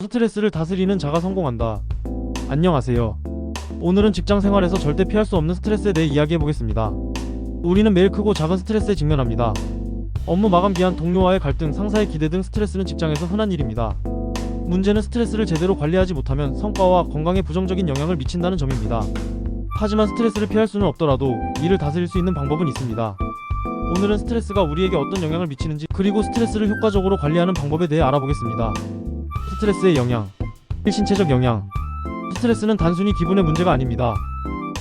스트레스를 다스리는 자가 성공한다. 안녕하세요. 오늘은 직장 생활에서 절대 피할 수 없는 스트레스에 대해 이야기해보겠습니다. 우리는 매일 크고 작은 스트레스에 직면합니다. 업무 마감 기한, 동료와의 갈등, 상사의 기대 등 스트레스는 직장에서 흔한 일입니다. 문제는 스트레스를 제대로 관리하지 못하면 성과와 건강에 부정적인 영향을 미친다는 점입니다. 하지만 스트레스를 피할 수는 없더라도 이를 다스릴 수 있는 방법은 있습니다. 오늘은 스트레스가 우리에게 어떤 영향을 미치는지, 그리고 스트레스를 효과적으로 관리하는 방법에 대해 알아보겠습니다. 스트레스의 영향. 신체적 영향. 스트레스는 단순히 기분의 문제가 아닙니다.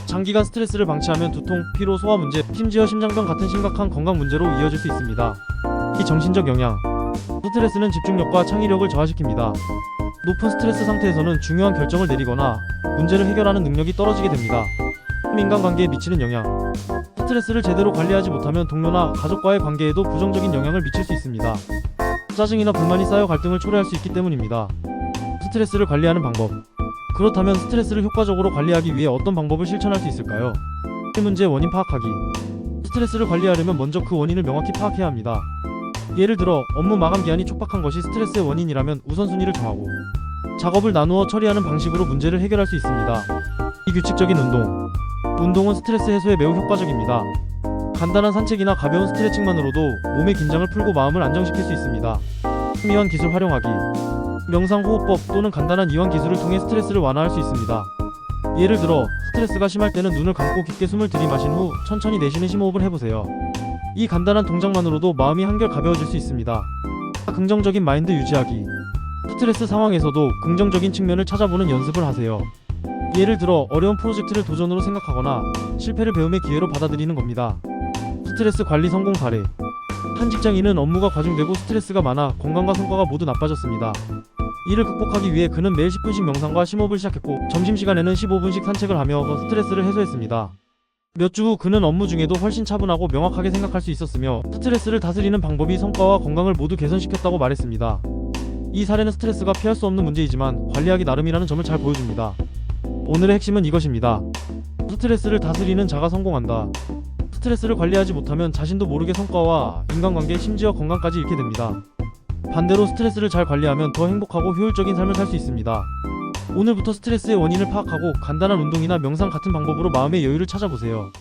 장기간 스트레스를 방치하면 두통, 피로, 소화 문제, 심지어 심장병 같은 심각한 건강 문제로 이어질 수 있습니다. 이 정신적 영향. 스트레스는 집중력과 창의력을 저하시킵니다. 높은 스트레스 상태에서는 중요한 결정을 내리거나 문제를 해결하는 능력이 떨어지게 됩니다. 인간관계에 미치는 영향. 스트레스를 제대로 관리하지 못하면 동료나 가족과의 관계에도 부정적인 영향을 미칠 수 있습니다. 짜증이나 불만이 쌓여 갈등을 초래할 수 있기 때문입니다. 스트레스를 관리하는 방법. 그렇다면 스트레스를 효과적으로 관리하기 위해 어떤 방법을 실천할 수 있을까요? 문제의 원인 파악하기. 스트레스를 관리하려면 먼저 그 원인을 명확히 파악해야 합니다. 예를 들어 업무 마감 기한이 촉박한 것이 스트레스의 원인이라면 우선순위를 정하고 작업을 나누어 처리하는 방식으로 문제를 해결할 수 있습니다. 비규칙적인 운동. 운동은 스트레스 해소에 매우 효과적입니다. 간단한 산책이나 가벼운 스트레칭만으로도 몸의 긴장을 풀고 마음을 안정시킬 수 있습니다. 이완 기술 활용하기. 명상, 호흡법 또는 간단한 이완 기술을 통해 스트레스를 완화할 수 있습니다. 예를 들어 스트레스가 심할 때는 눈을 감고 깊게 숨을 들이마신 후 천천히 내쉬는 심호흡을 해보세요. 이 간단한 동작만으로도 마음이 한결 가벼워질 수 있습니다. 긍정적인 마인드 유지하기. 스트레스 상황에서도 긍정적인 측면을 찾아보는 연습을 하세요. 예를 들어 어려운 프로젝트를 도전으로 생각하거나 실패를 배움의 기회로 받아들이는 겁니다. 스트레스 관리 성공 사례. 한 직장인은 업무가 과중되고 스트레스가 많아 건강과 성과가 모두 나빠졌습니다. 이를 극복하기 위해 그는 매일 10분씩 명상과 심호흡을 시작했고 점심시간에는 15분씩 산책을 하며 스트레스를 해소했습니다. 몇 주 후 그는 업무 중에도 훨씬 차분하고 명확하게 생각할 수 있었으며 스트레스를 다스리는 방법이 성과와 건강을 모두 개선시켰다고 말했습니다. 이 사례는 스트레스가 피할 수 없는 문제이지만 관리하기 나름이라는 점을 잘 보여줍니다. 오늘의 핵심은 이것입니다. 스트레스를 다스리는 자가 성공한다. 스트레스를 관리하지 못하면 자신도 모르게 성과와 인간관계, 심지어 건강까지 잃게 됩니다. 반대로 스트레스를 잘 관리하면 더 행복하고 효율적인 삶을 살 수 있습니다. 오늘부터 스트레스의 원인을 파악하고 간단한 운동이나 명상 같은 방법으로 마음의 여유를 찾아보세요.